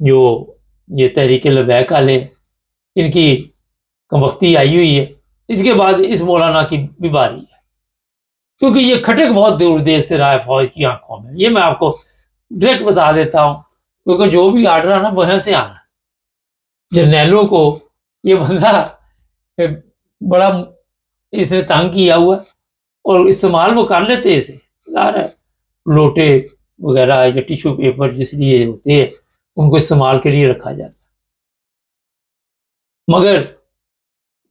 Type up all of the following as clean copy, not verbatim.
جو یہ تحریک لبیک والے ان کی کمبختی آئی ہوئی ہے، اس کے بعد اس مولانا کی بھی باری ہے، کیونکہ یہ کھٹک بہت دور دیر سے رہا ہے فوج کی آنکھوں میں. یہ میں آپ کو ڈائریکٹ بتا دیتا ہوں، کیونکہ جو بھی آرڈر آنا وہاں سے آنا. جرنیلوں کو یہ بندہ بڑا اس نے تنگ کیا ہوا، اور استعمال وہ کر لیتے اسے. ظاہر ہے لوٹے وغیرہ یا ٹیشو پیپر جس لیے ہوتے ہیں ان کو استعمال کے لیے رکھا جاتا ہے، مگر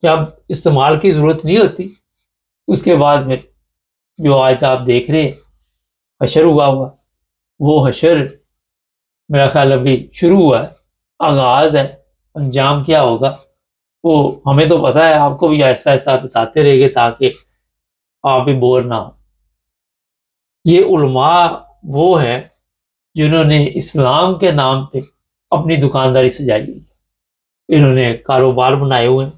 جب استعمال کی ضرورت نہیں ہوتی اس کے بعد میں جو آج آپ دیکھ رہے ہیں حشر ہوا وہ حشر میرا خیال ابھی شروع ہوا ہے، آغاز ہے. انجام کیا ہوگا وہ ہمیں تو پتہ ہے، آپ کو بھی آہستہ آہستہ بتاتے رہے گے تاکہ آپ بھی بور نہ ہو. یہ علماء وہ ہیں جنہوں نے اسلام کے نام پہ اپنی دکانداری سجائی ہوئی. انہوں نے کاروبار بنائے ہوئے ہیں،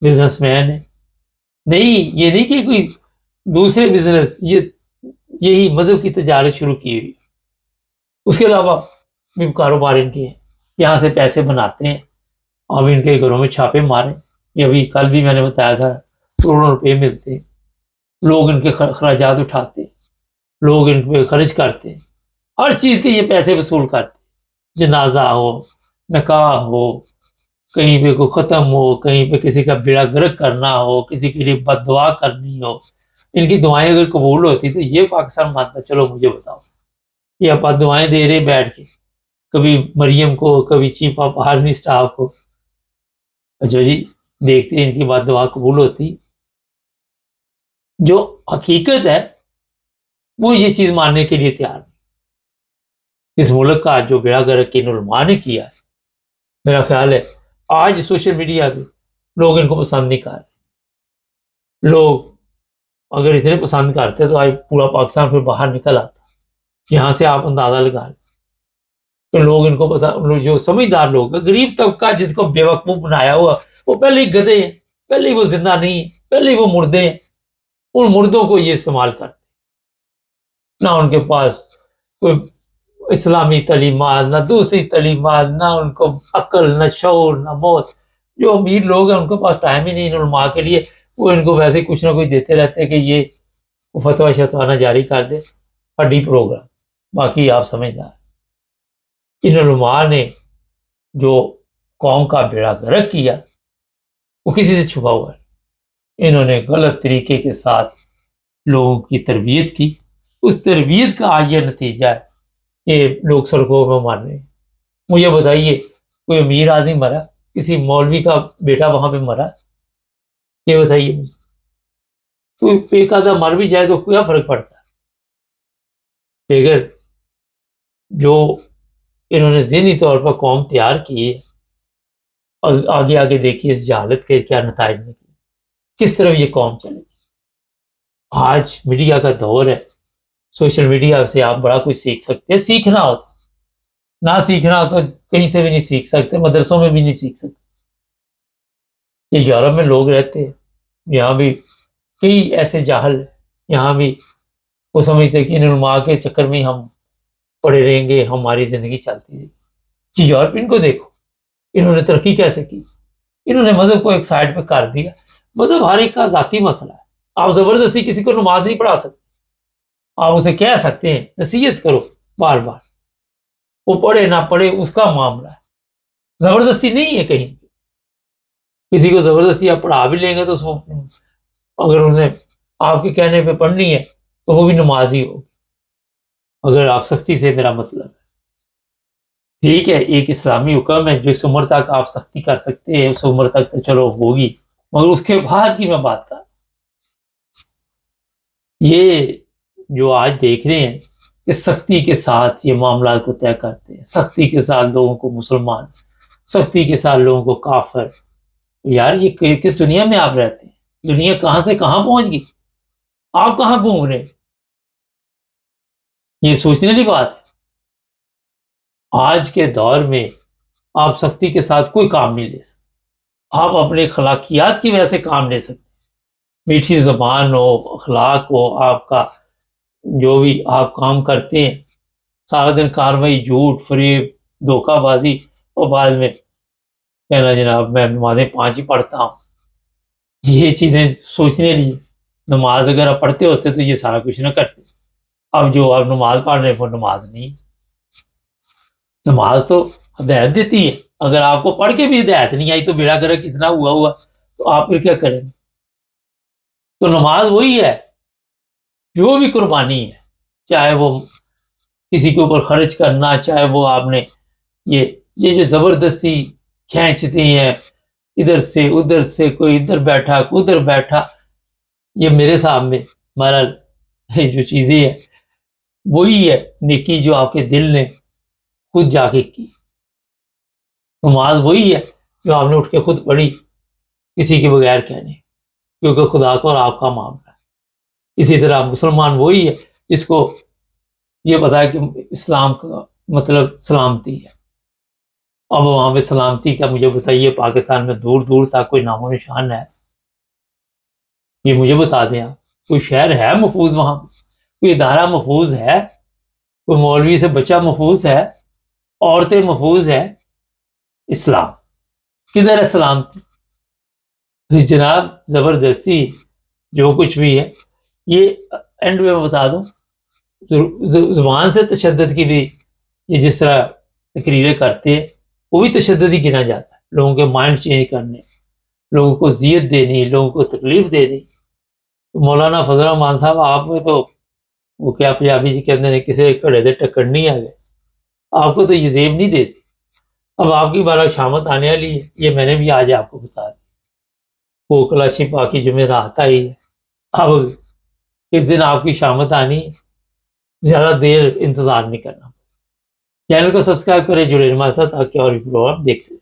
بزنس مین ہیں. نہیں، یہ نہیں کہ کوئی دوسرے بزنس، یہی مذہب کی تجارت شروع کی ہوئی. اس کے علاوہ بھی کاروبار ان کے ہیں، یہاں سے پیسے بناتے ہیں. اب ان کے گھروں میں چھاپے مارے، یہ ابھی کل بھی میں نے بتایا تھا، کروڑوں روپے ملتے ہیں. لوگ ان کے خراجات اٹھاتے ہیں، لوگ ان پہ خرچ کرتے ہیں، ہر چیز کے یہ پیسے وصول کرتے ہیں. جنازہ ہو، نکاح ہو، کہیں پہ کوئی ختم ہو، کہیں پہ کسی کا بیڑا گرک کرنا ہو، کسی کے لیے بد دعا کرنی ہو، ان کی دعائیں اگر قبول ہوتی تو یہ پاکستان مانتا. چلو مجھے بتاؤ، یہ آپ دعائیں دے رہے بیٹھ کے، کبھی مریم کو، کبھی چیف آف آرمی اسٹاف کو. اچھا جی، دیکھتے ہیں ان کی بات دعا قبول ہوتی. جو حقیقت ہے وہ یہ چیز ماننے کے لیے تیار نہیں. اس ملک کا جو بیڑا گرک ان علماء نے کیا ہے، میرا خیال ہے آج سوشل میڈیا پہ لوگ ان کو پسند نہیں کرتے. لوگ اگر اتنے پسند کرتے تو آج پورا پاکستان پھر باہر نکل آتا. یہاں سے آپ اندازہ لگا لیں تو لوگ ان کو پتا، جو سمجھدار لوگ، غریب طبقہ جس کو بیوقوف بنایا ہوا، وہ پہلے ہی گدھے ہیں، پہلے ہی وہ زندہ نہیں ہیں، پہلے ہی وہ مردے ہیں. ان مردوں کو یہ استعمال کرتے، نہ ان کے پاس کوئی اسلامی تعلیمات، نہ دوسری تعلیمات، نہ ان کو عقل، نہ شعور، نہ موت. جو امیر لوگ ہیں ان کے پاس ٹائم ہی نہیں ان علماء کے لیے. وہ ان کو ویسے کچھ نہ کچھ دیتے رہتے ہیں کہ یہ فتویٰ شتوانہ جاری کر دے، ہڈی پروگرام. باقی آپ سمجھدار. ان علماء نے جو قوم کا بیڑا گرک کیا وہ کسی سے چھپا ہوا ہے. انہوں نے غلط طریقے کے ساتھ لوگوں کی تربیت کی. اس تربیت کا آج یہ نتیجہ ہے کہ لوگ سڑکوں میں مر رہے ہیں. مجھے بتائیے، کوئی امیر آدمی مرا، کسی مولوی کا بیٹا وہاں پہ مرا، یہ بتائیے مجھے. کوئی ایک آدھا مر بھی جائے تو کیا فرق پڑتا ہے؟ اگر جو انہوں نے ذہنی طور پر قوم تیار کی ہے، اور آگے آگے دیکھیے اس جہالت کے کیا نتائج نکلے، کس طرف یہ قوم چلے. آج میڈیا کا دور ہے، سوشل میڈیا سے آپ بڑا کچھ سیکھ سکتے ہیں. سیکھنا ہوتا، نہ سیکھنا ہو تو کہیں سے بھی نہیں سیکھ سکتے، مدرسوں میں بھی نہیں سیکھ سکتے. یہ یورپ میں لوگ رہتے ہیں، یہاں بھی کئی ایسے جاہل، یہاں بھی وہ سمجھتے کہ ان علماء کے چکر میں ہم پڑے رہیں گے، ہماری زندگی چلتی رہے گی. یورپ ان کو دیکھو، انہوں نے ترقی کیسے کی. انہوں نے مذہب کو ایک سائڈ پہ کر دیا. مذہب ہر ایک کا ذاتی مسئلہ ہے. آپ زبردستی کسی کو نماز نہیں پڑھا سکتے. آپ اسے کہہ سکتے ہیں نصیحت کرو بار بار، وہ پڑھے نہ پڑھے اس کا معاملہ ہے. زبردستی نہیں ہے کہیں. کسی کو زبردستی آپ پڑھا بھی لیں گے تو اس کو، اگر انہیں آپ کے کہنے پہ پڑھنی ہے تو وہ بھی نماز ہی ہوگی. اگر آپ سختی سے، میرا مطلب ہے ٹھیک ہے، ایک اسلامی حکم ہے جو اس عمر تک آپ سختی کر سکتے ہیں، اس عمر تک تو چلو ہوگی، مگر اس کے بعد کی میں بات کر. یہ جو آج دیکھ رہے ہیں کہ سختی کے ساتھ یہ معاملات کو طے کرتے ہیں، سختی کے ساتھ لوگوں کو مسلمان، سختی کے ساتھ لوگوں کو کافر. یار یہ کس دنیا میں آپ رہتے ہیں؟ دنیا کہاں سے کہاں پہنچ گئی؟ آپ کہاں گھوم رہے ہیں؟ یہ سوچنے والی بات ہے. آج کے دور میں آپ سختی کے ساتھ کوئی کام نہیں لے سکتے. آپ اپنے اخلاقیات کی وجہ سے کام لے سکتے. میٹھی زبان ہو، اخلاق ہو، آپ کا جو بھی آپ کام کرتے ہیں، سارا دن کاروائی، جھوٹ، فریب، دھوکہ بازی، اور بعد میں کہنا جناب میں نمازیں 5 ہی پڑھتا ہوں. یہ چیزیں سوچنے لیے، نماز اگر آپ پڑھتے ہوتے تو یہ سارا کچھ نہ کرتے. اب جو آپ نماز پڑھ رہے ہیں وہ نماز نہیں. نماز تو ہدایت دیتی ہے. اگر آپ کو پڑھ کے بھی ہدایت نہیں آئی تو بیڑا گرک اتنا ہوا تو آپ پھر کیا کریں گے؟ تو نماز وہی ہے جو بھی قربانی ہے، چاہے وہ کسی کے اوپر خرچ کرنا، چاہے وہ آپ نے یہ جو زبردستی کھینچتے ہیں ادھر سے ادھر سے، کوئی ادھر بیٹھا کوئی ادھر بیٹھا، یہ میرے سامنے ہمارا جو چیزیں ہیں وہی ہے نیکی جو آپ کے دل نے خود جا کے کی. نماز وہی ہے جو آپ نے اٹھ کے خود پڑھی کسی کے بغیر کہنے، کیونکہ خدا کو اور آپ کا معاملہ ہے. اسی طرح مسلمان وہی ہے جس کو یہ پتا ہے کہ اسلام کا مطلب سلامتی ہے. اب وہاں پہ سلامتی کا مجھے بتائیے، پاکستان میں دور دور تک کوئی نام و نشان ہے؟ یہ مجھے بتا دیں آپ. کوئی شہر ہے محفوظ وہاں پہ؟ کوئی ادارہ محفوظ ہے؟ کوئی مولوی سے بچہ محفوظ ہے؟ عورتیں محفوظ ہے؟ اسلام کدھر ہے سلامتی؟ جناب زبردستی جو کچھ بھی ہے، یہ اینڈ میں بتا دوں، زبان سے تشدد کی بھی یہ جس طرح تقریریں کرتے ہیں وہ بھی تشدد ہی گنا جاتا ہے. لوگوں کے مائنڈ چینج کرنے، لوگوں کو اذیت دینی، لوگوں کو تکلیف دینی. مولانا فضل الرحمان صاحب آپ میں تو وہ کیا پنجابی جی کہتے ہیں کسی کھڑے دے ٹکر نہیں آ گئے، آپ کو تو یہ زیب نہیں دیتی. اب آپ کی بارہ شامت آنے والی ہے، یہ میں نے بھی آج آپ کو بتا دیا. وہ کلاچی پاکی جمعرات آئی ہے، اب کس دن آپ کی شامت آنی ہے، زیادہ دیر انتظار نہیں کرنا. چینل کو سبسکرائب کریں، جڑے ہمارے ساتھ تاکہ اور بھی پروگرام دیکھتے ہیں.